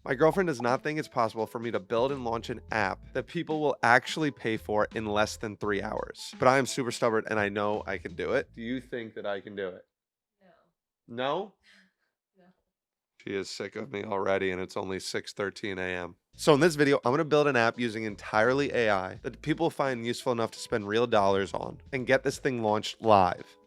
My girlfriend does not think it's possible for me to build and launch an app that people will actually pay for in less than 3 hours. But I am super stubborn and I know I can do it. Do you think that I can do it? No. No? No. She is sick of me already and it's only 6:13 a.m. So in this video, I'm going to build an app using entirely AI that people find useful enough to spend real dollars on and get this thing launched live.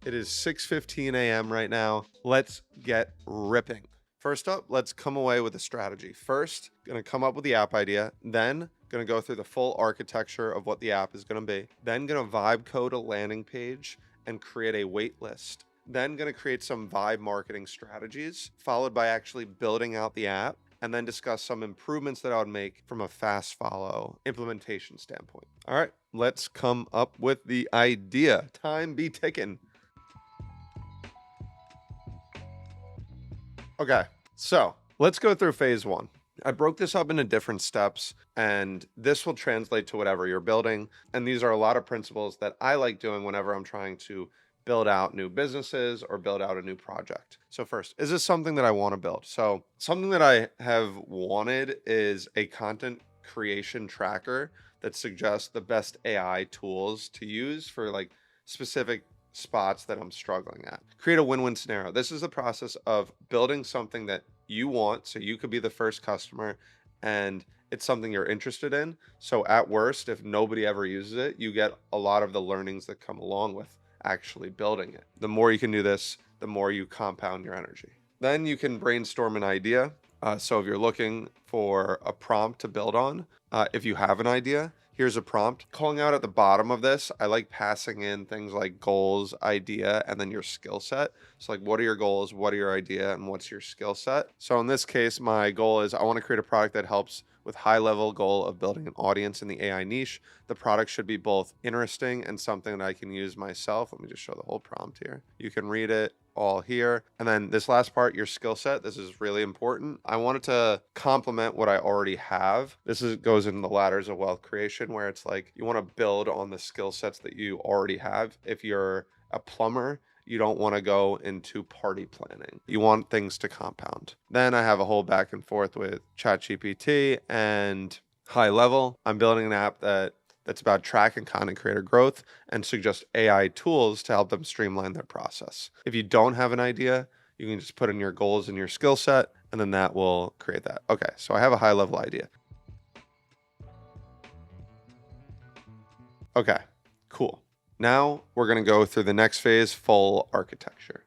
It is 6:15 a.m. right now. Let's get ripping. First up, let's come away with a strategy. First, gonna come up with the app idea, then gonna go through the full architecture of what the app is gonna be, then gonna vibe code a landing page and create a wait list. Then gonna create some vibe marketing strategies, followed by actually building out the app, and then discuss some improvements that I would make from a fast follow implementation standpoint. All right, let's come up with the idea. Time be ticking. Okay, so let's go through phase one. I broke this up into different steps, and this will translate to whatever you're building. And these are a lot of principles that I like doing whenever I'm trying to build out new businesses or build out a new project. So first, is this something that I want to build? So something that I have wanted is a content creation tracker that suggests the best AI tools to use for like specific spots that I'm struggling at. Create a win-win scenario. This is the process of building something that you want, so you could be the first customer and it's something you're interested in. So at worst, if nobody ever uses it, you get a lot of the learnings that come along with actually building it. The more you can do this, the more you compound your energy. Then you can brainstorm an idea. So if you're looking for a prompt to build on, if you have an idea, here's a prompt. Calling out at the bottom of this, I like passing in things like goals, idea, and then your skill set. So like, what are your goals? What are your idea? And what's your skill set? So in this case, my goal is I want to create a product that helps with high level goal of building an audience in the AI niche. The product should be both interesting and something that I can use myself. Let me just show the whole prompt here. You can read it all here. And then this last part, your skill set. This is really important. I want it to complement what I already have. Goes in the ladders of wealth creation, where it's like you want to build on the skill sets that you already have. If you're a plumber, you don't want to go into party planning. You want things to compound. Then I have a whole back and forth with ChatGPT and high level. I'm building an app that's about tracking content creator growth and suggest AI tools to help them streamline their process. If you don't have an idea, you can just put in your goals and your skill set, and then that will create that. Okay, so I have a high level idea. Okay, cool. Now we're going to go through the next phase, full architecture.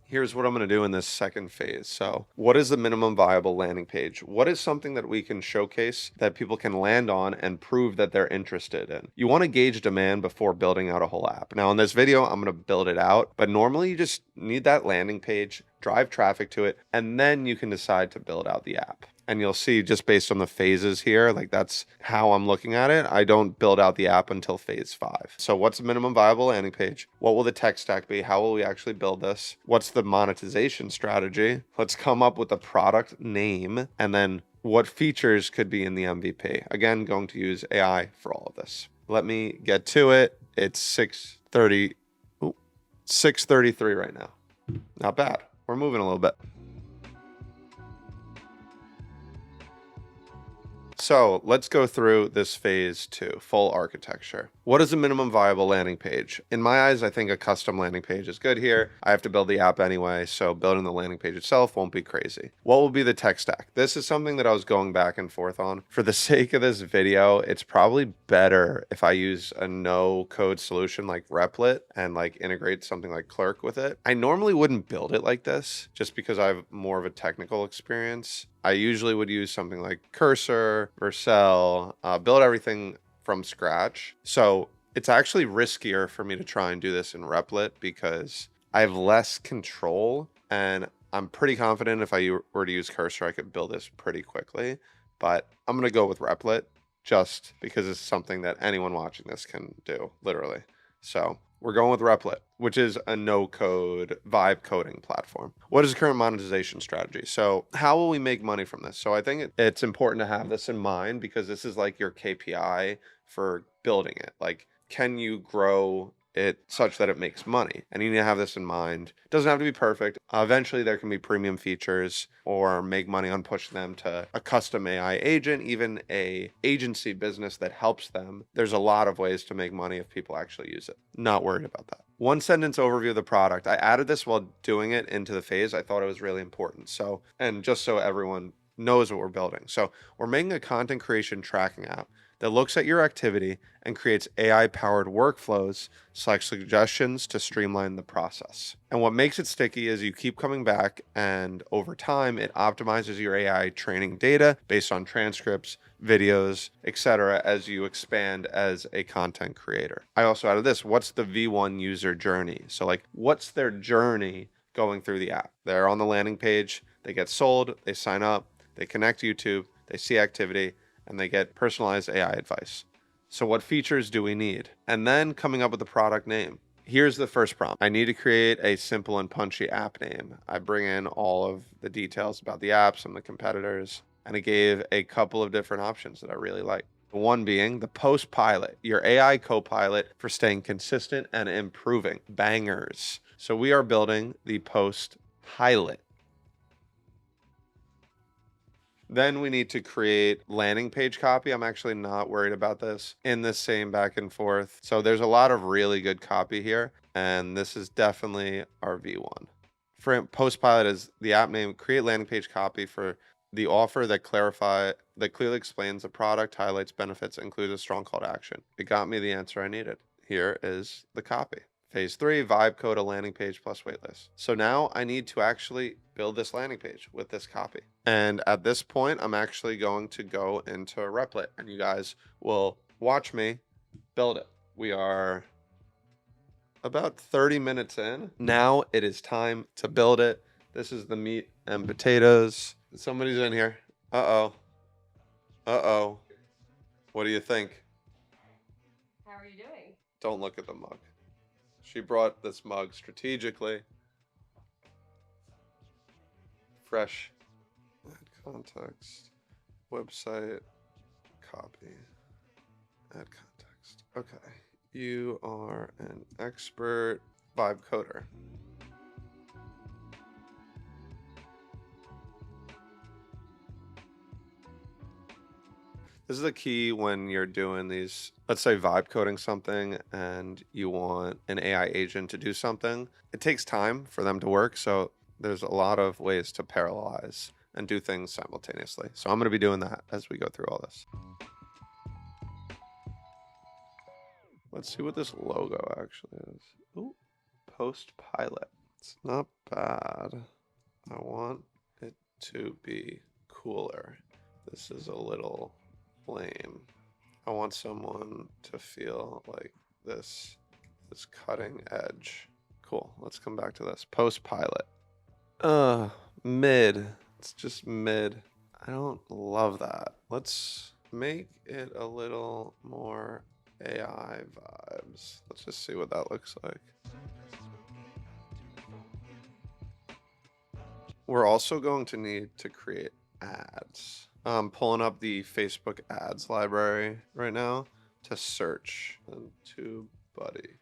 Here's what I'm going to do in this second phase. So what is the minimum viable landing page? What is something that we can showcase that people can land on and prove that they're interested in? You want to gauge demand before building out a whole app. Now in this video, I'm going to build it out, but normally you just need that landing page, drive traffic to it, and then you can decide to build out the app. And you'll see just based on the phases here, like that's how I'm looking at it. I don't build out the app until phase 5. So what's the minimum viable landing page? What will the tech stack be? How will we actually build this? What's the monetization strategy? Let's come up with a product name, and then what features could be in the MVP. Again, going to use AI for all of this. Let me get to it. It's 6:33 right now. Not bad. We're moving a little bit. So let's go through this phase 2, full architecture. What is a minimum viable landing page? In my eyes, I think a custom landing page is good here. I have to build the app anyway, so building the landing page itself won't be crazy. What will be the tech stack? This is something that I was going back and forth on. For the sake of this video, it's probably better if I use a no-code solution like Replit and like integrate something like Clerk with it. I normally wouldn't build it like this just because I have more of a technical experience. I usually would use something like Cursor, Vercel, build everything from scratch. So it's actually riskier for me to try and do this in Replit because I have less control, and I'm pretty confident if I were to use Cursor, I could build this pretty quickly. But I'm going to go with Replit just because it's something that anyone watching this can do, literally. So we're going with Replit, which is a no-code vibe coding platform. What is the current monetization strategy? So how will we make money from this? So I think it's important to have this in mind because this is like your KPI for building it. Like, can you grow it such that it makes money. And you need to have this in mind. It doesn't have to be perfect. Eventually there can be premium features or make money on pushing them to a custom AI agent, even a agency business that helps them. There's a lot of ways to make money if people actually use it. Not worried about that. One sentence overview of the product. I added this while doing it into the phase. I thought it was really important. So, and just so everyone knows what we're building. So we're making a content creation tracking app that looks at your activity and creates AI-powered workflows, select suggestions to streamline the process. And what makes it sticky is you keep coming back, and over time, it optimizes your AI training data based on transcripts, videos, etc. as you expand as a content creator. I also added this, what's the V1 user journey? So like, what's their journey going through the app? They're on the landing page, they get sold, they sign up, they connect to YouTube, they see activity, and they get personalized AI advice. So what features do we need? And then coming up with a product name. Here's the first prompt. I need to create a simple and punchy app name. I bring in all of the details about the app, some of the competitors, and I gave a couple of different options that I really like. One being the Post Pilot, your AI co-pilot for staying consistent and improving. Bangers. So we are building the Post Pilot. Then we need to create landing page copy. I'm actually not worried about this in the same back and forth. So there's a lot of really good copy here. And this is definitely our V1. For Post Pilot is the app name, create landing page copy for the offer that clearly explains the product, highlights benefits, includes a strong call to action. It got me the answer I needed. Here is the copy. Phase 3, vibe code a landing page plus waitlist. So now I need to actually build this landing page with this copy. And at this point, I'm actually going to go into Replit, and you guys will watch me build it. We are about 30 minutes in. Now it is time to build it. This is the meat and potatoes. Somebody's in here. Uh-oh. Uh-oh. What do you think? How are you doing? Don't look at the mug. She brought this mug strategically. Fresh. Add context. Website. Copy. Add context. Okay. You are an expert vibe coder. This is the key when you're doing these, let's say vibe coding something and you want an AI agent to do something. It takes time for them to work. So there's a lot of ways to parallelize and do things simultaneously. So I'm going to be doing that as we go through all this. Let's see what this logo actually is. Ooh, Post Pilot. It's not bad. I want it to be cooler. This is a little lame. I want someone to feel like this is cutting edge. Cool. Let's come back to this. Post Pilot. Mid. It's just mid. I don't love that. Let's make it a little more AI vibes. Let's just see what that looks like. We're also going to need to create ads. I'm pulling up the Facebook ads library right now to search. TubeBuddy.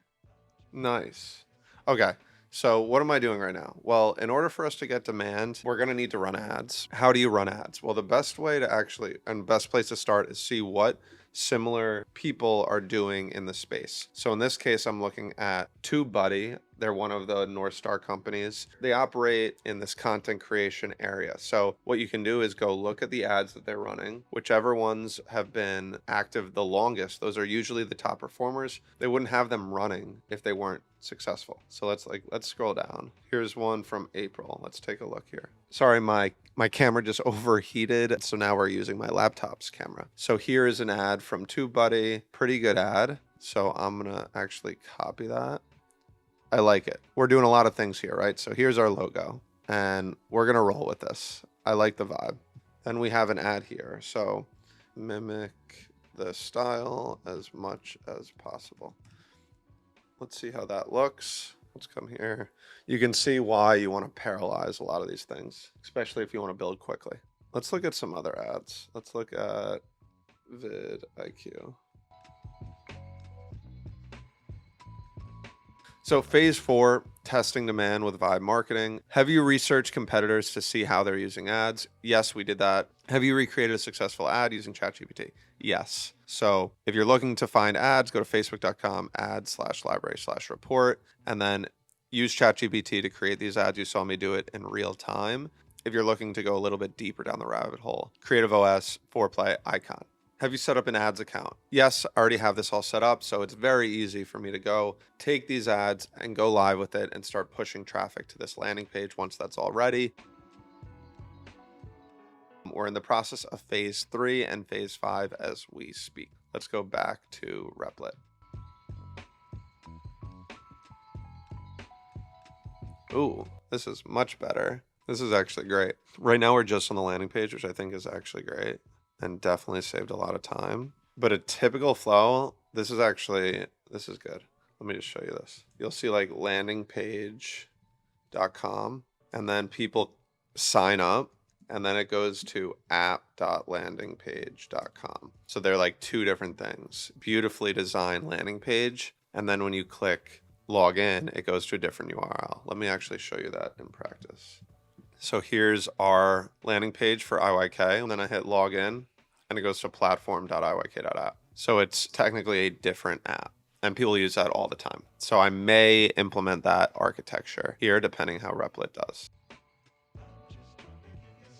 Nice. Okay. So what am I doing right now? Well, in order for us to get demand, we're going to need to run ads. How do you run ads? Well, the best way to actually, and best place to start is see what similar people are doing in the space. So in this case, I'm looking at TubeBuddy. They're one of the North Star companies. They operate in this content creation area. So what you can do is go look at the ads that they're running, whichever ones have been active the longest. Those are usually the top performers. They wouldn't have them running if they weren't successful. So let's scroll down. Here's one from April. Let's take a look here. Sorry, my camera just overheated. So now we're using my laptop's camera. So here is an ad from TubeBuddy. Pretty good ad. So I'm going to actually copy that. I like it. We're doing a lot of things here, right? So here's our logo and we're going to roll with this. I like the vibe. Then we have an ad here. So mimic the style as much as possible. Let's see how that looks. Let's come here. You can see why you want to parallelize a lot of these things, especially if you want to build quickly. Let's look at some other ads. Let's look at vidIQ. So phase 4, testing demand with Vibe marketing. Have you researched competitors to see how they're using ads? Yes, we did that. Have you recreated a successful ad using ChatGPT? Yes. So if you're looking to find ads, go to facebook.com ad/library/report, and then use ChatGPT to create these ads. You saw me do it in real time. If you're looking to go a little bit deeper down the rabbit hole, Creative OS, Foreplay, Icon. Have you set up an ads account? Yes, I already have this all set up, so it's very easy for me to go take these ads and go live with it and start pushing traffic to this landing page once that's all ready. We're in the process of phase 3 and phase 5 as we speak. Let's go back to Replit. Ooh, this is much better. This is actually great. Right now we're just on the landing page, which I think is actually great and definitely saved a lot of time. But a typical flow, this is good. Let me just show you this. You'll see like landingpage.com, and then people sign up, and then it goes to app.landingpage.com. So they're like two different things. Beautifully designed landing page, and then when you click log in, it goes to a different URL. Let me actually show you that in practice. So here's our landing page for IYK, and then I hit log in, and it goes to platform.iyk.app. So it's technically a different app, and people use that all the time. So I may implement that architecture here, depending how Replit does.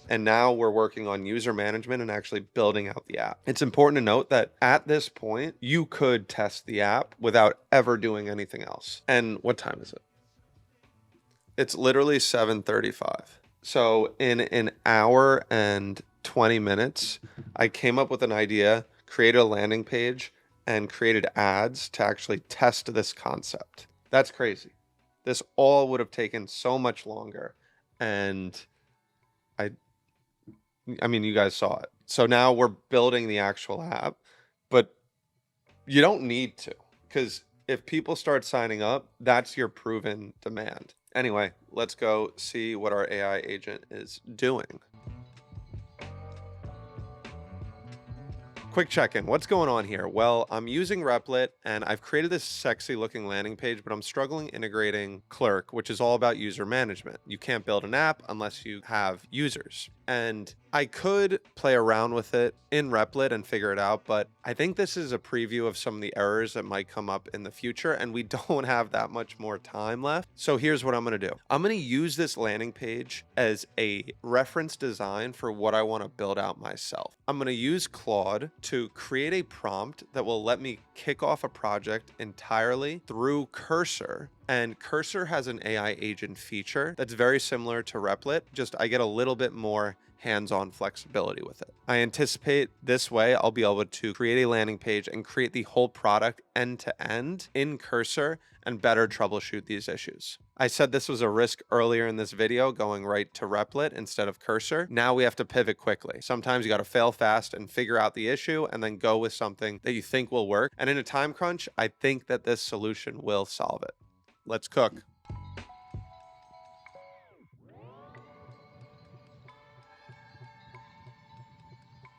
And now we're working on user management and actually building out the app. It's important to note that at this point, you could test the app without ever doing anything else. And what time is it? It's literally 7:35. So in an hour and 20 minutes, I came up with an idea, created a landing page, and created ads to actually test this concept. That's crazy. This all would have taken so much longer. And I mean, you guys saw it. So now we're building the actual app, but you don't need to, because if people start signing up, that's your proven demand. Anyway, let's go see what our AI agent is doing. Quick check-in. What's going on here? Well, I'm using Replit and I've created this sexy looking landing page, but I'm struggling integrating Clerk, which is all about user management. You can't build an app unless you have users. And I could play around with it in Replit and figure it out, but I think this is a preview of some of the errors that might come up in the future, and we don't have that much more time left. So here's what I'm going to do. I'm going to use this landing page as a reference design for what I want to build out myself. I'm going to use Claude to create a prompt that will let me kick off a project entirely through Cursor. And Cursor has an AI agent feature that's very similar to Replit, just I get a little bit more hands-on flexibility with it. I anticipate this way I'll be able to create a landing page and create the whole product end to end in Cursor and better troubleshoot these issues. I said this was a risk earlier in this video, going right to Replit instead of Cursor. Now we have to pivot quickly. Sometimes you got to fail fast and figure out the issue and then go with something that you think will work. And in a time crunch, I think that this solution will solve it. Let's cook.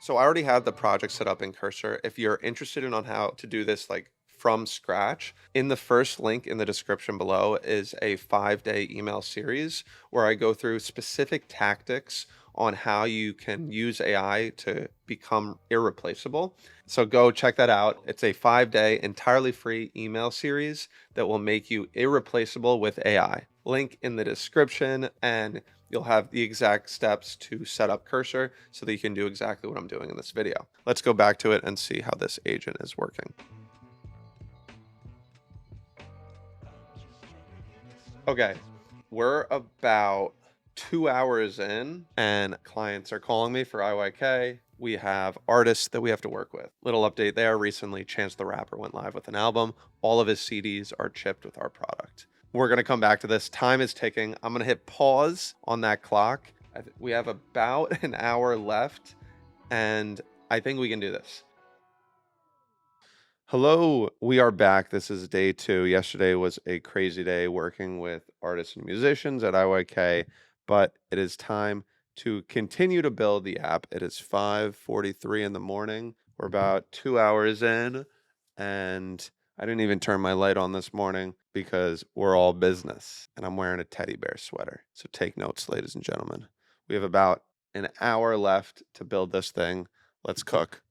So I already have the project set up in Cursor. If you're interested in on how to do this like from scratch, in the first link in the description below is a 5-day email series where I go through specific tactics on how you can use AI to become irreplaceable. So go check that out. It's a 5-day entirely free email series that will make you irreplaceable with AI. Link in the description, and you'll have the exact steps to set up Cursor so that you can do exactly what I'm doing in this video. Let's go back to it and see how this agent is working. Okay, we're about 2 hours in and clients are calling me for IYK. We have artists that we have to work with. Little update there. Recently, Chance the Rapper went live with an album. All of his CDs are chipped with our product. We're going to come back to this. Time is ticking. I'm going to hit pause on that clock. We have about an hour left, and I think we can do this. Hello, we are back. This is day 2. Yesterday was a crazy day working with artists and musicians at IYK, but it is time to continue to build the app. It is 5:43 in the morning. We're about 2 hours in, and I didn't even turn my light on this morning because we're all business and I'm wearing a teddy bear sweater. So take notes, ladies and gentlemen. We have about an hour left to build this thing. Let's cook.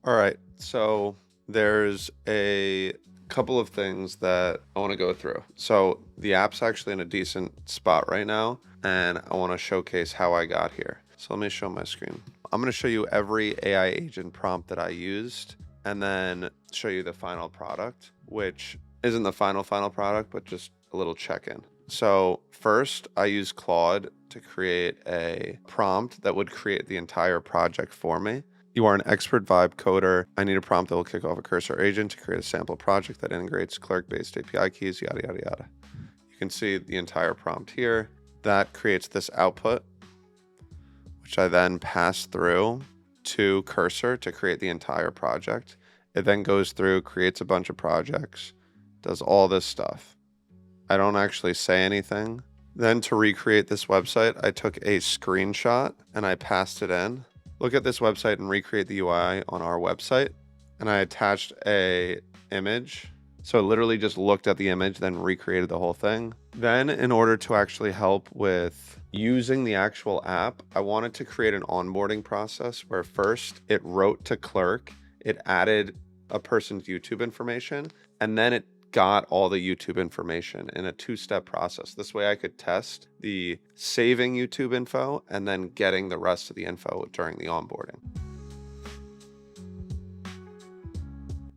All right. So there's a couple of things that I want to go through. So the app's actually in a decent spot right now, and I want to showcase how I got here. So let me show my screen. I'm going to show you every AI agent prompt that I used and then show you the final product, which isn't the final product, but just a little check-in. So first, I used Claude to create a prompt that would create the entire project for me. You are an expert vibe coder. I need a prompt that will kick off a cursor agent to create a sample project that integrates clerk-based API keys, yada, yada, yada. You can see the entire prompt here. That creates this output, which I then pass through to cursor to create the entire project. It then goes through, creates a bunch of projects, does all this stuff. I don't actually say anything. Then to recreate this website, I took a screenshot and I passed it in. Look at this website and recreate the UI on our website. And I attached a image. So it literally just looked at the image, then recreated the whole thing. Then in order to actually help with using the actual app, I wanted to create an onboarding process where first it wrote to clerk, it added a person's YouTube information, and then it got all the YouTube information in a two-step process. This way I could test the saving YouTube info and then getting the rest of the info during the onboarding.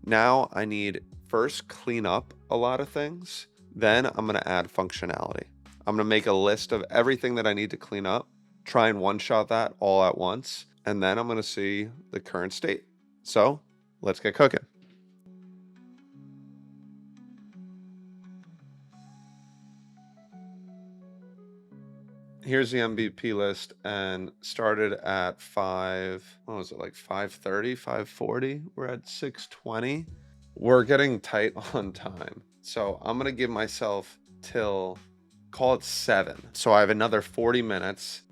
Now I need first clean up a lot of things. Then I'm going to add functionality. I'm going to make a list of everything that I need to clean up, try and one-shot that all at once, and then I'm going to see the current state. So let's get cooking. Here's the MVP list and started at 5:30, 5:40. We're at 6:20. We're getting tight on time. So I'm going to give myself till, call it 7. So I have another 40 minutes.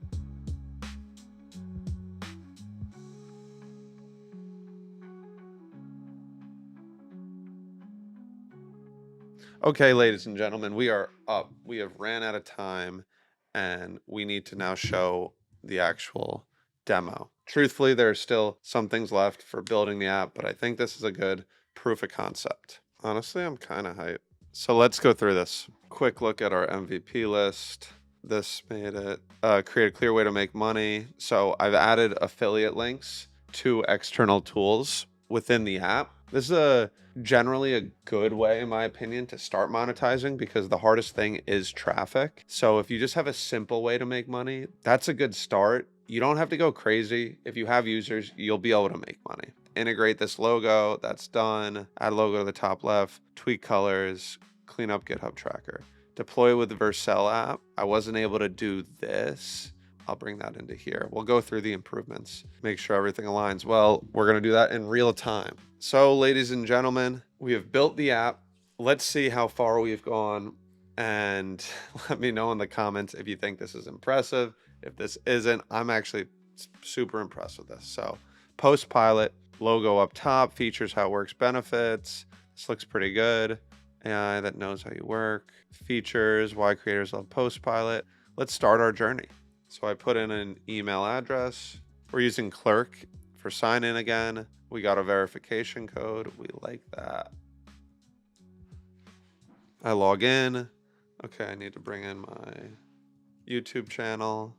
Okay, ladies and gentlemen, we are up. We have ran out of time and we need to now show the actual demo. Truthfully, there are still some things left for building the app, but I think this is a good proof of concept. Honestly, I'm kind of hyped. So let's go through this. Quick look at our MVP list. This made it. Create a clear way to make money. So I've added affiliate links to external tools within the app. This is generally a good way, in my opinion, to start monetizing because the hardest thing is traffic. So if you just have a simple way to make money, that's a good start. You don't have to go crazy. If you have users, you'll be able to make money. Integrate this logo, that's done. Add logo to the top left, tweak colors, clean up GitHub tracker. Deploy with the Vercel app. I wasn't able to do this. I'll bring that into here. We'll go through the improvements, make sure everything aligns well. We're going to do that in real time. So, ladies and gentlemen, we have built the app. Let's see how far we've gone. And let me know in the comments if you think this is impressive. If this isn't, I'm actually super impressed with this. So, post pilot, logo up top, features, how it works, benefits. This looks pretty good. AI that knows how you work. Features, why creators love post pilot. Let's start our journey. So I put in an email address. We're using Clerk for sign in again. We got a verification code. We like that. I log in. Okay, I need to bring in my YouTube channel.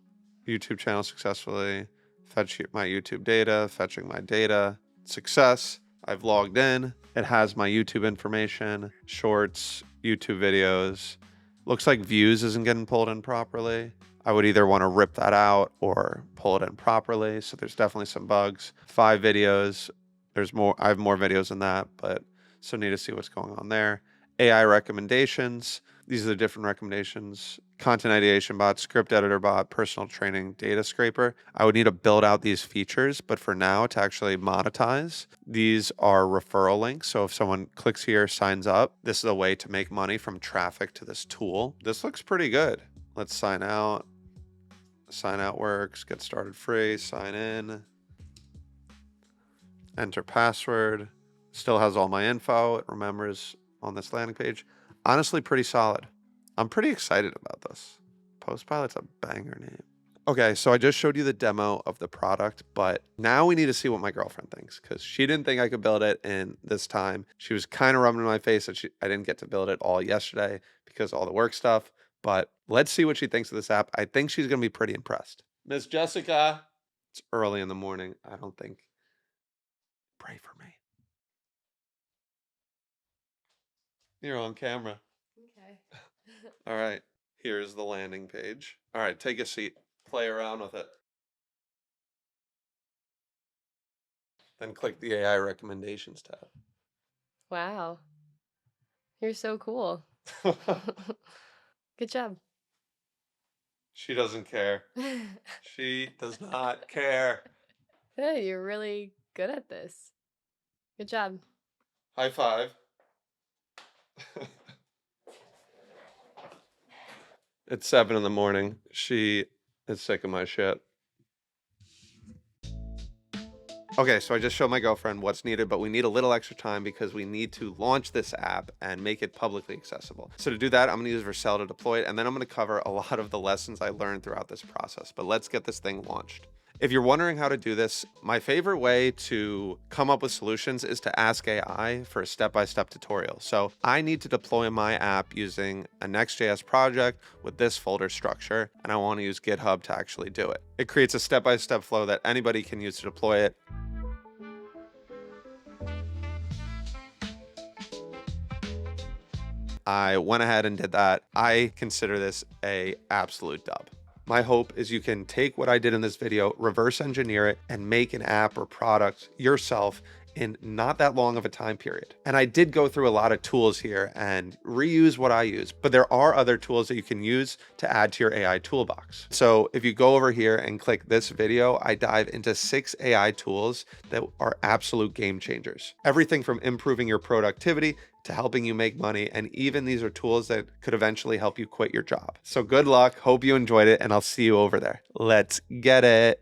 YouTube channel successfully. Fetch my YouTube data, fetching my data. Success. I've logged in. It has my YouTube information, shorts, YouTube videos. Looks like views isn't getting pulled in properly. I would either want to rip that out or pull it in properly. So there's definitely some bugs. 5 videos. There's more. I have more videos than that, but so need to see what's going on there. AI recommendations. These are the different recommendations. Content ideation bot, script editor bot, personal training, data scraper. I would need to build out these features, but for now to actually monetize, these are referral links. So if someone clicks here, signs up, this is a way to make money from traffic to this tool. This looks pretty good. Let's sign out. Sign out works, get started free, sign in, enter password. Still has all my info. It remembers on this landing page. Honestly, pretty solid. I'm pretty excited about this. Postpilot's a banger name. Okay, so I just showed you the demo of the product, but now we need to see what my girlfriend thinks because she didn't think I could build it in this time. She was kind of rubbing in my face that I didn't get to build it all yesterday because of all the work stuff. But let's see what she thinks of this app. I think she's going to be pretty impressed. Miss Jessica, it's early in the morning. I don't think. Pray for me. You're on camera. Okay. All right, here's the landing page. All right, take a seat. Play around with it. Then click the AI recommendations tab. Wow. You're so cool. Good job. She doesn't care. She does not care. Yeah, you're really good at this. Good job. High five. It's 7 in the morning. She is sick of my shit. Okay, so I just showed my girlfriend what's needed, but we need a little extra time because we need to launch this app and make it publicly accessible. So to do that, I'm gonna use Vercel to deploy it, and then I'm gonna cover a lot of the lessons I learned throughout this process. But let's get this thing launched. If you're wondering how to do this, my favorite way to come up with solutions is to ask AI for a step-by-step tutorial. So I need to deploy my app using a Next.js project with this folder structure, and I want to use GitHub to actually do it. It creates a step-by-step flow that anybody can use to deploy it. I went ahead and did that. I consider this a absolute dub. My hope is you can take what I did in this video, reverse engineer it, and make an app or product yourself in not that long of a time period. And I did go through a lot of tools here and reuse what I use, but there are other tools that you can use to add to your AI toolbox. So if you go over here and click this video, I dive into 6 AI tools that are absolute game changers. Everything from improving your productivity to helping you make money, and even these are tools that could eventually help you quit your job. So good luck, hope you enjoyed it, and I'll see you over there. Let's get it.